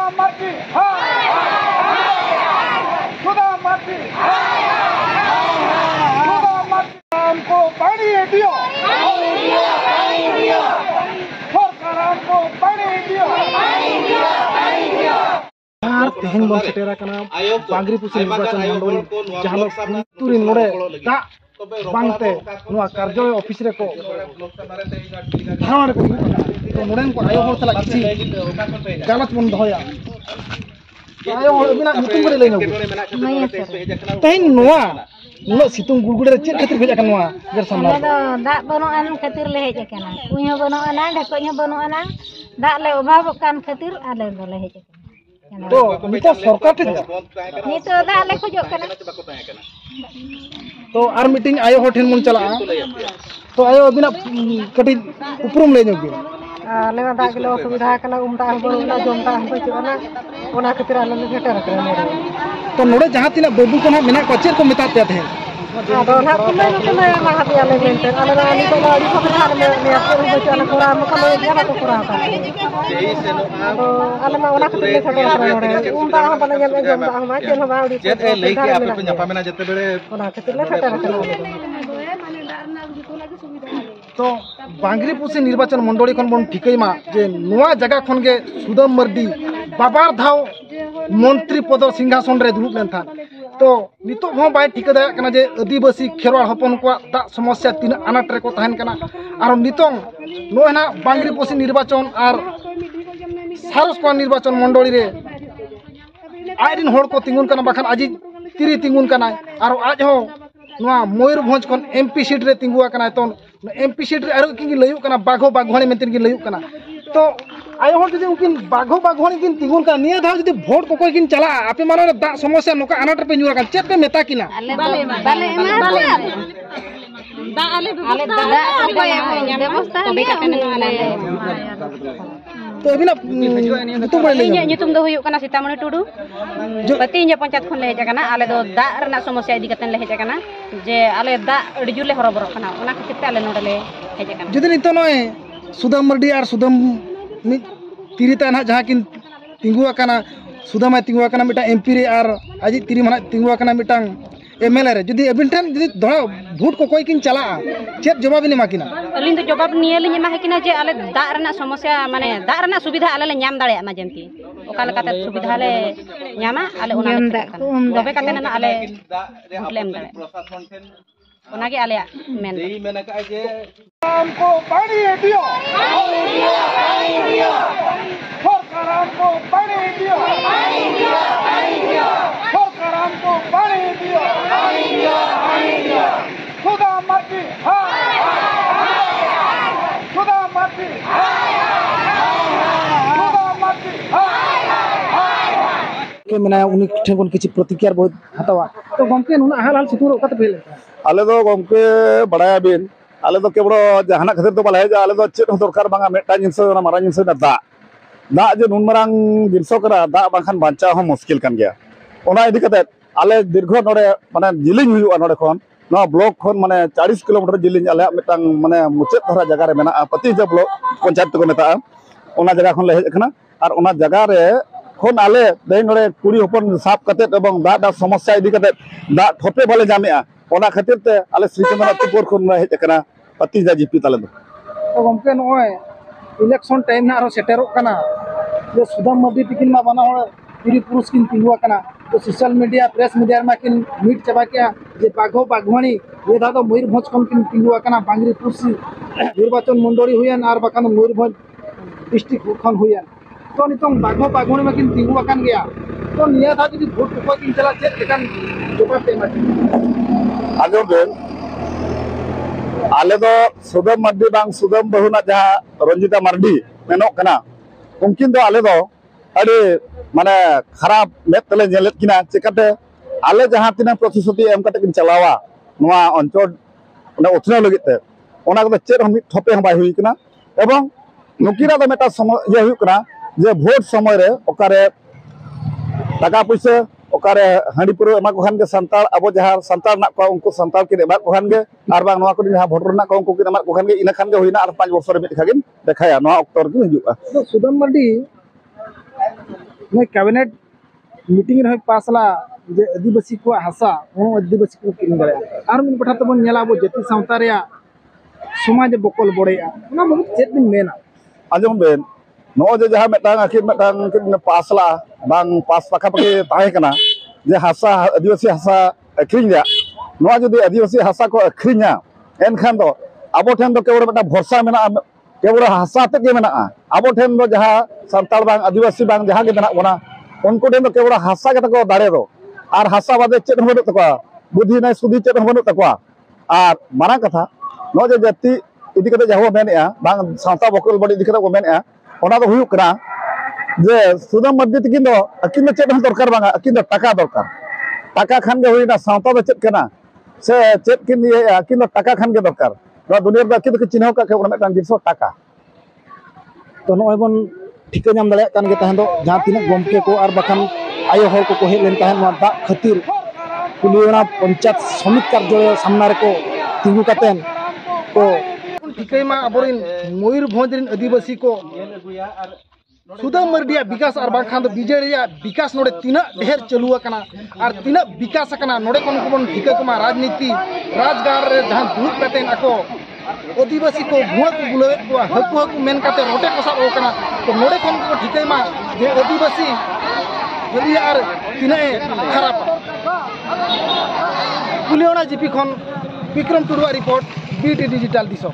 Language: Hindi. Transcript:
Mati, Sudah mati, हमको पानी दियो, सरकार हमको पानी दियो। तेहन बन सेटेरा कना बांगरी पुसी निर्वाचन मंडल जहां तुरी नोड़े दा बांगते नुआ कार्य ऑफिस रे को धारण को तो नोड़ेन को आयो होर सला किसी गलत मन दहया आयो होर बिना नितुम करे लेनो तेहन नुआ नुआ सितुंग गुड़गुड़े चेक खातिर भेज अकन नुआ गर सामना दा बनो आन खातिर ले हेज अकना कुई हो बनो आना ढको हो बनो आना दा ले अभाव कान खातिर आले ले हेज अकना तो नितो सरकार ठीक नितो दा ले खोजो कना तो आर मीटिंग आयो हो ठेन मन चला तो आयो बिना कटी उपरुम ले जोगे आले दा किलो सुविधा कना उमटा बरोला जमता हम चना ओना खातिर आले ले घेटर कना तो नोड़े जहां तिना बाबू को ना मेना को चेर को मेता ते थे आदो ना कुले कुले मा हाबी आले मेंटे आले ना नि तो आड़ी खबर में को बचाना कोरा मका ले जाना को कोरा का आदो आले मा ओना खातिर ले खबर करे उमटा हम बने जम जमता हम चेन हम आड़ी चेत ए लेके आपे पे न्यापा मेना जते बेले ओना खातिर ले खटर करे तो बांगरी पुसी निर्वाचन मंडली खन बन ठिकई मा जे नुआ जगह खन गे सुदम मर्दी बाबार धाव मंत्री पद सिंहासन रे दुरुब लेन था तो नितो हो बाय ठिका दाया कना जे आदिवासी खेरवाड़ हपन को दा समस्या तीन अनाट रे को तहन कना आर नितों नोना बांगरी पुसी निर्वाचन आर सारस को निर्वाचन मंडली रे आइरिन होड़ को तिंगुन कना बाखान आजि तिरी तिंगुन कना आर आज हो नुआ मयूरभंज खन एमपी सीट रे तिंगुआ कना तो एमपी सीट रे आरो किन लयु कना बाघो बाघवाणी मेंतिन किन लयु कना तो आयो होड़ जदि उनकिन बाघो बाघवाणी किन तिंगुन का निया धाव जदि वोट को कोई किन चला आपे मानो दा समस्या नोका अनाट पे न्यूरा का चेत पे मेता किना बाले दा आले व्यवस्था तबे कतने आले तो अबिना नितुम बड़े ले नितुम दो हुयु कना सीतामणी टुडू पति इन पंचायत खन ले हेज कना आले दो दा रना समस्या इदी कतन ले हेज कना जे आले दा अडी जुले हरबर कना ओना खातिर पे आले नोडले हेज कना जदि नितो नय सुदम मर्डी आर सुदम नि तिरिता ना जहां किन तिंगुआ कना सुदम तिंगुआ कना मिटा एमपी रे आर आजि तिरी माना तिंगुआ कना मिटांग एमएलए रे जदि अबिन ठन जदि धोड़ा वोट को कोई किन चला चेत जवाब नि माकिना अलिन तो जवाब निये ले मा हेकिना जे आले दा रना समस्या माने दा रना सुविधा आले ले न्याम दाड़े मा जेमती ओका लकाते सुविधा ले न्यामा आले ओना तबे काते ना आले लेम दाड़े ओना के आले मेन देई मेना का जे हमको पानी दियो सरकार हमको पानी दियो सरकार हमको पानी दियो सुधा मती सुधा मती के मना उनी ठेन कोन किछि प्रतिक्रिया बहुत हतावा तो गमके नुना हाल हाल सितुर ओकाते भेले आले दो गमके बड़ाया बिन आले दो केबरो जहाना खातिर तो बाले जे आले दो चेत दरकार बांगा मेटा जिनस ना मारा जिनस ना दा जे नुन मारांग जिनसो करा दा बाखान बांचा हो मुश्किल कान गया ओना इदि कते आले दीर्घ नोडे माने जिलिंग हुयुआ नोडे खन ना ब्लॉक खन माने 40 किलोमीटर जिलिंग आले मेटांग माने मुचेत धरा जगह रे मेना पतिजा ब्लॉक पंचायत को मेता ओना जगह खन ले हेज खना आर ओना जगह रे खन आले दे नोडे कुड़ी हपन साफ कते एवं दा समस्या इदि कते दा ठोपे बाले जामेआ ओना खातिर ते आले श्रीचंद्र तुपुर खन हेज कना पतिजा जीपी ताले दो गमके नय इलेक्शन टाइम ना आरो सेटेरो कना जे सुदाम मर्दी तिकिन मा बना हो तिरी पुरुष किन तिंगुआ कना तो सोशल मीडिया प्रेस मीडिया मा किन मीट चबा के जे बाघो बाघवाणी ये दादो मयूरभंज खन किन तिंगुआ कना बांगरी पुरुष निर्वाचन मंडली हुयन आर बाकान मयूरभंज डिस्ट्रिक्ट खन हुयन तो नितों बाघो बाघवाणी मा किन तिंगुआ कान गया तो निया था जदि वोट को किन चला चेत केकान जवाब पे मा आजो बेन आले दो सुदम मर्दी बांग सुदम बहुना जहां रंजिता मर्दी मेनो कना उनकिन दो आले दो अरे माने खराब मेत तले जेलेत किना चिकाते आले जहां तिना प्रतिश्रुति एम कते किन चलावा नोआ अंचल ओना उथना लगित ते ओना को चेर हम ठोपे हम बाय हुई कना एवं नुकिरा दो मेटा ये हुई कना जे वोट समय रे ओकारे टाका पैसा ओकारे हांडी पुरो एमा को खान के संताल अब जहां संताल ना को उनको संताल के एमा को खान के आर बांग नोआ को जहां वोटर ना को उनको के एमा को खान के इना खान के होइना आर 5 वर्ष रे मिट खागिन देखाया नोआ अक्टर के हिजुआ तो सुदम मर्दी मैं कैबिनेट मीटिंग रहे पासला जे आदिवासी को हासा वो आदिवासी को किन दरे आर मिन पठा तबन नेला बो जति सावता रे समाज बकल बड़ेया ना बहुत चेत दिन मेना आजम बेन नो जे जहां मेटांग आखिर पासला बांग पास पाखा पके ताहे कना जे हासा आदिवासी हासा अखरिन रे नो जदि आदिवासी हासा को अखरिना एनखान दो आबो ठेन दो केवल मेटा भरसा मेना केवल हासा ते के मेना आबो ठेन दो जहां संताल बांग आदिवासी बांग जहां के मेना बना उनको ठेन दो केवल हासा के तको दाड़े दो और हासा बादे चेत हो तकवा बुद्धि नै सुधि चेत हो तकवा और मारा कथा नो जे जाति इदि कते जहां मेनया बांग सावता बकल बड़ी इदि कते को मेनया ओना दो हुयु कना जे सुदम मध्य तकिन दो अकिन चेत हो दरकार बांगा अकिन टाका दरकार टाका खान के हुइना सावता दो चेत कना से चेत किन ये अकिन टाका खान के दरकार नो दुनिया दा अकिन के चिन्ह का के ओना मेटान जिसो टाका तो नय बन ठिका नाम दले कान के तहन दो जहां तिना गमके को और बखान आयो हर को हेज लेन तहन दा खातिर कुलियोना पंचायत समिति कार्यालय सामना रे को तिंगु कातेन को ठिकैमा अबरिन मयूरभंज रिन आदिवासी को सुदाम मर्डिया विकास और बाखान बीजेडिया विकास नोडे तीना ढेर चलुआ कना और तीना विकास कना नोडे कोन कोन ठिका कमा राजनीति राजगार रे जहां दुरुब कातेन ako आदिवासी को भुआ को बुलावे को हकु हकु मेन काते रोटे को साब कना तो नोडे कोन को ठिकैमा जे आदिवासी यदि और तीना खराब कुलियोना जीपी खन विक्रम टुडुआ रिपोर्ट बीटी डिजिटल दिसो।